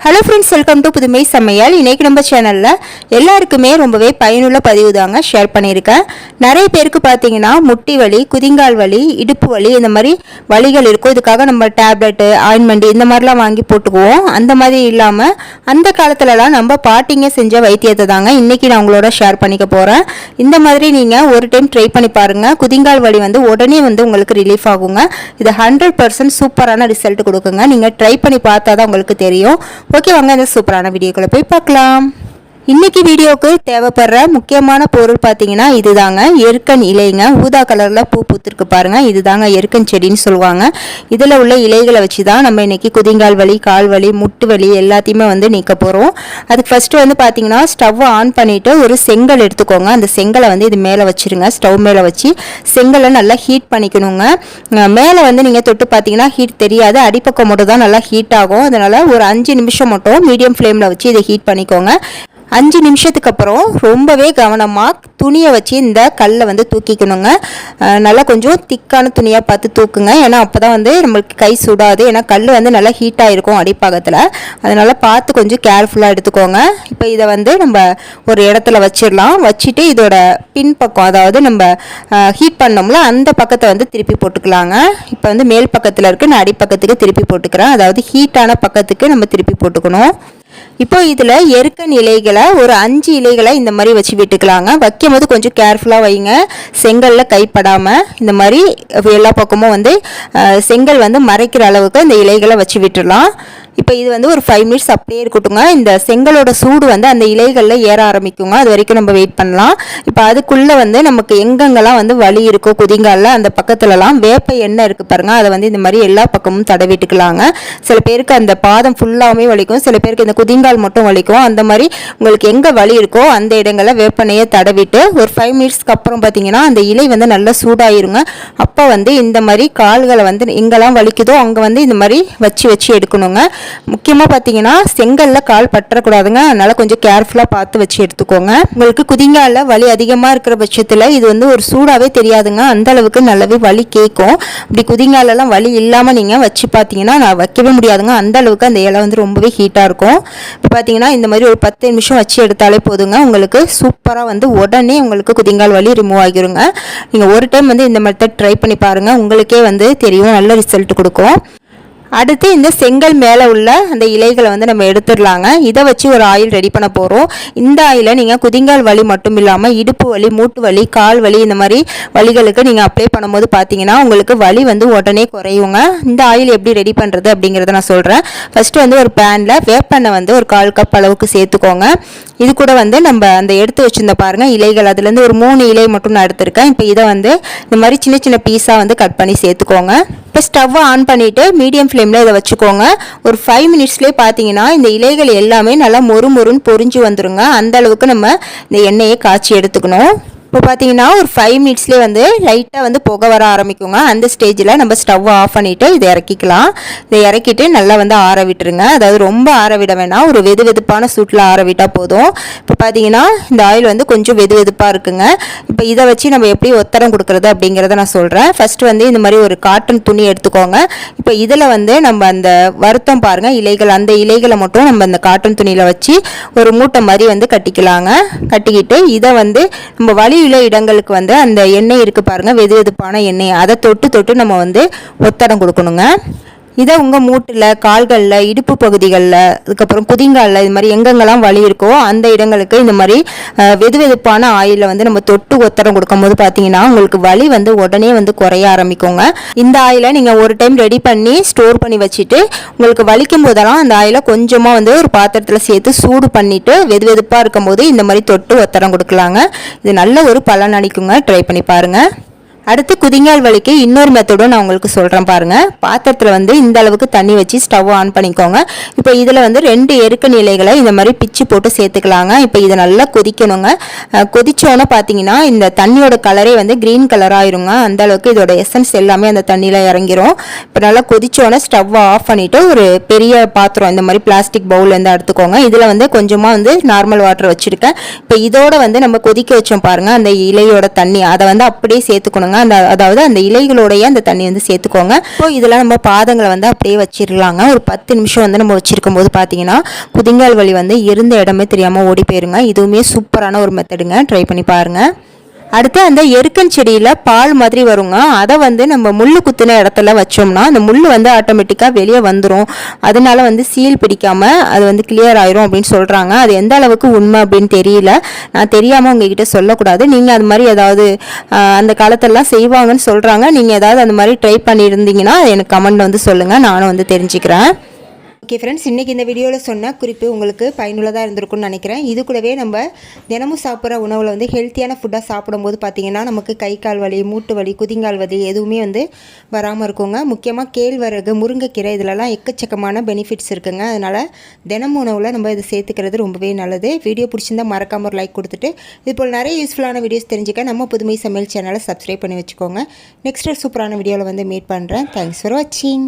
Hello friends, welcome to புதுமை சமையல். இன்றைக்கி நம்ம சேனலில் எல்லாருக்குமே ரொம்பவே பயனுள்ள பதிவு தாங்க ஷேர் பண்ணியிருக்கேன். நிறைய பேருக்கு பார்த்தீங்கன்னா முட்டி வலி, குதிங்கால் வலி, இடுப்பு வலி இந்த மாதிரி வலிகள் இருக்கும். இதுக்காக நம்ம டேப்லெட்டு, ஆயின்மெண்ட் இந்த மாதிரிலாம் வாங்கி போட்டுக்குவோம். அந்த மாதிரி இல்லாமல் அந்த காலத்துலலாம் நம்ம பாட்டிங்க செஞ்ச வைத்தியத்தை தாங்க இன்றைக்கி நான் உங்களோட ஷேர் பண்ணிக்க போகிறேன். இந்த மாதிரி நீங்கள் ஒரு டைம் ட்ரை பண்ணி பாருங்கள். குதிங்கால் வலி உடனே உங்களுக்கு ரிலீஃப் ஆகுங்க. இது 100% சூப்பரான ரிசல்ட் கொடுக்குங்க. நீங்கள் ட்ரை பண்ணி பார்த்தா தான் உங்களுக்கு தெரியும். ஓகே, வாங்க இந்த சூப்பரான வீடியோக்குள்ள போய் பார்க்கலாம். இன்னைக்கு வீடியோக்கு தேவைப்படுற முக்கியமான பொருள் பார்த்தீங்கன்னா இதுதாங்க. எருக்கன் இலைங்க. ஊதா கலரில் பூ பூத்துருக்கு பாருங்க. இதுதாங்க எருக்கன் செடின்னு சொல்லுவாங்க. இதில் உள்ள இலைகளை வச்சு தான் நம்ம இன்னைக்கு குதிங்கால் வலி, கால் வலி, முட்டு வலி எல்லாத்தையுமே நீக்க போகிறோம். அதுக்கு ஃபர்ஸ்ட் பார்த்தீங்கன்னா ஸ்டவ் ஆன் பண்ணிட்டு ஒரு செங்கல் எடுத்துக்கோங்க. அந்த செங்கலை இது மேலே வச்சிருங்க. ஸ்டவ் மேலே வச்சு செங்கலை நல்லா ஹீட் பண்ணிக்கணுங்க. மேலே நீங்கள் தொட்டு பார்த்தீங்கன்னா ஹீட் தெரியாது, அடிப்பக்கம் மட்டும் தான் நல்லா ஹீட் ஆகும். அதனால ஒரு 5 நிமிஷம் மட்டும் மீடியம் ஃப்ளேமில் வச்சு இதை ஹீட் பண்ணிக்கோங்க. 5 நிமிஷத்துக்கு அப்புறம் ரொம்பவே கவனமாக துணியை வச்சு இந்த கல்லை தூக்கிக்கணுங்க. நல்லா கொஞ்சம் திக்கான துணியாக பார்த்து தூக்குங்க. ஏன்னா அப்போ தான் நம்மளுக்கு கை சுடாது. ஏன்னா கல் நல்லா ஹீட்டாக இருக்கும் அடிப்பாகத்தில். அதனால் பார்த்து கொஞ்சம் கேர்ஃபுல்லாக எடுத்துக்கோங்க. இப்போ இதை நம்ம ஒரு இடத்துல வச்சிடலாம். வச்சுட்டு இதோட பின்பக்கம், அதாவது நம்ம ஹீட் பண்ணோம்ல அந்த பக்கத்தை திருப்பி போட்டுக்கலாங்க. இப்போ மேல் பக்கத்தில் இருக்கு, நான் அடிப்பக்கத்துக்கு திருப்பி போட்டுக்கிறேன். அதாவது ஹீட்டான பக்கத்துக்கு நம்ம திருப்பி போட்டுக்கணும். இப்போ இதில் எருக்கன் இலைகளை ஒரு 5 இலைகளை இந்த மாதிரி வச்சு விட்டுக்கலாங்க. வைக்கும் போது கொஞ்சம் கேர்ஃபுல்லாக வைங்க, செங்கலில் கைப்படாமல். இந்த மாதிரி எல்லா பக்கமும் செங்கல் மறைக்கிற அளவுக்கு இந்த இலைகளை வச்சு விட்டுடலாம். இப்போ இது ஒரு 5 மினிட்ஸ் அப்படியே இருக்கட்டுங்க. இந்த செங்கலோட சூடு அந்த இலைகளில் ஏற ஆரம்பிக்குங்க. அது வரைக்கும் நம்ம வெயிட் பண்ணலாம். இப்போ அதுக்குள்ளே நமக்கு எங்கெங்கெல்லாம் வலி இருக்கோ குதிங்காலில் அந்த பக்கத்துலலாம் வேப்ப எண்ணெய் இருக்குது பாருங்கள். அதை இந்த மாதிரி எல்லா பக்கமும் தடவிட்டுக்கலாங்க. சில பேருக்கு அந்த பாதம் ஃபுல்லாகவே வலிக்கும், சில பேருக்கு இந்த குதிங்கால் மட்டும் வலிக்கும். அந்த மாதிரி உங்களுக்கு எங்கே வலி இருக்கோ அந்த இடங்களில் வேப்பெண்ணையை தடவிட்டு ஒரு 5 மினிட்ஸ்க்கு அப்புறம் பார்த்தீங்கன்னா அந்த இலை நல்லா சூடாயிருங்க. அப்போ இந்த மாதிரி கால்களை எங்கெல்லாம் வலிக்குதோ அங்கே இந்த மாதிரி வச்சு எடுக்கணுங்க. முக்கியமாக பார்த்தீங்கன்னா செங்கலில் கால் பற்றக்கூடாதுங்க. அதனால கொஞ்சம் கேர்ஃபுல்லாக பார்த்து வச்சு எடுத்துக்கோங்க. உங்களுக்கு குதிங்காலில் வலி அதிகமாக இருக்கிற பட்சத்தில் இது ஒரு சூடாகவே தெரியாதுங்க. அந்த அளவுக்கு நல்லாவே வலி கேட்கும். இப்படி குதிங்காலெல்லாம் வலி இல்லாமல் நீங்கள் வச்சு பார்த்தீங்கன்னா நான் வைக்கவே முடியாதுங்க. அந்த அளவுக்கு அந்த இலை ரொம்பவே ஹீட்டாக இருக்கும். இப்போ பார்த்தீங்கன்னா இந்த மாதிரி ஒரு 10 நிமிஷம் வச்சு எடுத்தாலே போதுங்க. உங்களுக்கு சூப்பராக உடனே உங்களுக்கு குதிங்கால் வலி ரிமூவ் ஆகிருங்க. நீங்கள் ஒரு டைம் இந்த மெத்தட் ட்ரை பண்ணி பாருங்கள். உங்களுக்கே தெரியும், நல்ல ரிசல்ட் கொடுக்கும். அடுத்து இந்த செங்கல் மேலே உள்ள அந்த இலைகளை நம்ம எடுத்துடலாங்க. இதை வச்சு ஒரு ஆயில் ரெடி பண்ண போகிறோம். இந்த ஆயிலை நீங்கள் குதிங்கால் வலி மட்டும் இல்லாமல் இடுப்பு வலி, மூட்டு வலி, கால் வலி இந்த மாதிரி வலிகளுக்கு நீங்கள் அப்ளை பண்ணும்போது பார்த்தீங்கன்னா உங்களுக்கு வலி உடனே குறையுங்க. இந்த ஆயில் எப்படி ரெடி பண்ணுறது அப்படிங்கிறத நான் சொல்கிறேன். ஃபஸ்ட்டு ஒரு பேனில் வேப்பெண்ணெய் ஒரு 1/4 கப் அளவுக்கு சேர்த்துக்கோங்க. இது கூட நம்ம அந்த எடுத்து வச்சுருந்த பாருங்கள் இலைகள், அதுலேருந்து ஒரு 3 இலை மட்டும் நான் எடுத்திருக்கேன். இப்போ இதை இந்த மாதிரி சின்ன சின்ன பீஸாக கட் பண்ணி சேர்த்துக்கோங்க. இப்போ ஸ்டவ்வை ஆன் பண்ணிவிட்டு மீடியம் ஃப்ளேமில் இதை வச்சுக்கோங்க. ஒரு 5 மினிட்ஸ்லேயே பார்த்தீங்கன்னா இந்த இலைகள் எல்லாமே நல்லா மொறுன்னு பொரிஞ்சு வந்துருங்க. அந்த அளவுக்கு நம்ம இந்த எண்ணெயை காய்ச்சி எடுத்துக்கணும். இப்போ பார்த்தீங்கன்னா ஒரு 5 மினிட்ஸ்லேயே லைட்டாக புகை வர ஆரம்பிக்குங்க. அந்த ஸ்டேஜில் நம்ம ஸ்டவ் ஆஃப் பண்ணிவிட்டு இதை இறக்கிக்கலாம். இதை இறக்கிட்டு நல்லா ஆற விட்டுருங்க. அதாவது ரொம்ப ஆற விட வேணாம், ஒரு வெதுவெதுப்பான சூட்டில் ஆற விட்டால் போதும். இப்போ பார்த்தீங்கன்னா இந்த ஆயில் கொஞ்சம் வெதுவெதுப்பாக இருக்குங்க. இப்போ இதை வச்சு நம்ம எப்படி ஒத்தரம் கொடுக்குறது அப்படிங்கிறத நான் சொல்கிறேன். ஃபஸ்ட்டு இந்த மாதிரி ஒரு காட்டன் துணி எடுத்துக்கோங்க. இப்போ இதில் நம்ம அந்த வருத்தம் பாருங்கள் இலைகள், அந்த இலைகளை மட்டும் நம்ம அந்த காட்டன் துணியில் வச்சு ஒரு மூட்டை மாதிரி கட்டிக்கலாங்க. கட்டிக்கிட்டு இதை நம்ம வலி இடங்களுக்கு அந்த எண்ணெய் இருக்கு பாருங்க, வெதுவெதுப்பான எண்ணெய், அதை தொட்டு நம்ம ஒத்தடம் கொடுக்கணுங்க. இதை உங்கள் மூட்டில், கால்களில், இடுப்பு பகுதிகளில், அதுக்கப்புறம் குதிங்காலில் இது மாதிரி எங்கெங்கெல்லாம் வலி இருக்கோ அந்த இடங்களுக்கு இந்த மாதிரி வெதுவெதுப்பான ஆயிலில் நம்ம தொட்டு ஒத்தடம் கொடுக்கும்போது பார்த்தீங்கன்னா உங்களுக்கு வலி உடனே குறைய ஆரம்பிக்குங்க. இந்த ஆயிலை நீங்கள் ஒரு டைம் ரெடி பண்ணி ஸ்டோர் பண்ணி வச்சுட்டு உங்களுக்கு வலிக்கும் போதெல்லாம் அந்த ஆயிலை கொஞ்சமாக ஒரு பாத்திரத்தில் சேர்த்து சூடு பண்ணிவிட்டு வெதுவெதுப்பாக இருக்கும் போது இந்த மாதிரி தொட்டு ஒத்தடம் கொடுக்கலாங்க. இது நல்ல ஒரு பலன் அளிக்குங்க. ட்ரை பண்ணி பாருங்கள். அடுத்து குதிங்கால் வலிக்கு இன்னொரு மெத்தடும் நான் உங்களுக்கு சொல்கிறேன் பாருங்கள். பாத்திரத்தில் இந்த அளவுக்கு தண்ணி வச்சு ஸ்டவ் ஆன் பண்ணிக்கோங்க. இப்போ இதில் 2 எருக்கன் இலைகளை இந்த மாதிரி பிச்சு போட்டு சேர்த்துக்கலாங்க. இப்போ இதை நல்லா கொதிக்கணுங்க. கொதிச்சோன்னே பார்த்தீங்கன்னா இந்த தண்ணியோட கலரே க்ரீன் கலர் ஆயிருங்க. அந்த அளவுக்கு இதோட எசன்ஸ் எல்லாமே அந்த தண்ணியில் இறங்கிரும். இப்போ நல்லா கொதிச்சோன்னே ஸ்டவ் ஆஃப் பண்ணிவிட்டு ஒரு பெரிய பாத்திரம் இந்த மாதிரி பிளாஸ்டிக் பவுல் எடுத்துக்கோங்க. இதில் கொஞ்சமாக நார்மல் வாட்டர் வச்சுருக்கேன். இப்போ இதோட நம்ம கொதிக்க வச்சோம் பாருங்கள் அந்த இலையோட தண்ணி, அதை அப்படியே சேர்த்துக்கணுங்க. சேர்த்துக்கலாங்க. அதாவது அந்த இலைகளோடைய அந்த தண்ணி வந்து சேர்த்துக்கோங்க. இப்போ இதெல்லாம் நம்ம பாதங்களை வந்து அப்படியே வச்சிடலாங்க. ஒரு 10 நிமிஷம் வந்து நம்ம வச்சிருக்கும் போது பார்த்தீங்கன்னா குதிங்கால் வலி வந்து இருந்த இடமே தெரியாமல் ஓடி போயிருங்க. இதுவுமே சூப்பரான ஒரு மெத்தடுங்க, ட்ரை பண்ணி பாருங்கள். அடுத்து அந்த எருக்கன் செடியில் பால் மாதிரி வருங்க. அதை வந்து நம்ம முள் குத்தின இடத்துல வச்சோம்னா அந்த முள் வந்து ஆட்டோமேட்டிக்காக வெளியே வந்துடும். அதனால வந்து சீல் பிடிக்காமல் அது வந்து கிளியர் ஆயிரும் அப்படின்னு சொல்கிறாங்க. அது எந்த அளவுக்கு உண்மை அப்படின்னு தெரியல. நான் தெரியாமல் உங்ககிட்ட சொல்லக்கூடாது. நீங்கள் அது மாதிரி ஏதாவது அந்த காலத்திலலாம் செய்வாங்கன்னு சொல்கிறாங்க. நீங்கள் ஏதாவது அந்த மாதிரி ட்ரை பண்ணியிருந்தீங்கன்னா எனக்கு கமெண்ட் வந்து சொல்லுங்கள், நானும் வந்து தெரிஞ்சுக்கிறேன். ஓகே ஃப்ரெண்ட்ஸ், இன்றைக்கி இந்த வீடியோவில் சொன்ன குறிப்பு உங்களுக்கு பயனுள்ளதாக இருந்திருக்கும்னு நினைக்கிறேன். இது கூடவே நம்ம தினமும் சாப்பிட்ற உணவில் வந்து ஹெல்த்தியான ஃபுட்டாக சாப்பிடும்போது பார்த்திங்கன்னா நமக்கு கை கால் வலி, மூட்டு வலி, குதிங்கால் வலி எதுவுமே வந்து வராமல் இருக்குங்க. முக்கியமாக கேழ்வரகு, முருங்கைக்கீரை இதிலலாம் எக்கச்சக்கமான பெனிஃபிட்ஸ் இருக்குங்க. அதனால் தினமும் உணவில் நம்ம இதை சேர்த்துக்கிறது ரொம்பவே நல்லது. வீடியோ பிடிச்சிருந்தால் மறக்காமல் ஒரு லைக் கொடுத்துட்டு இது போல் நிறைய யூஸ்ஃபுல்லான வீடியோஸ் தெரிஞ்சுக்க நம்ம புதுமை சமையல் சேனலை சப்ஸ்கிரைப் பண்ணி வச்சுக்கோங்க. நெக்ஸ்ட் சூப்பரான வீடியோவில் வந்து மீட் பண்ணுறேன். தேங்க்ஸ் ஃபார் வாட்சிங்.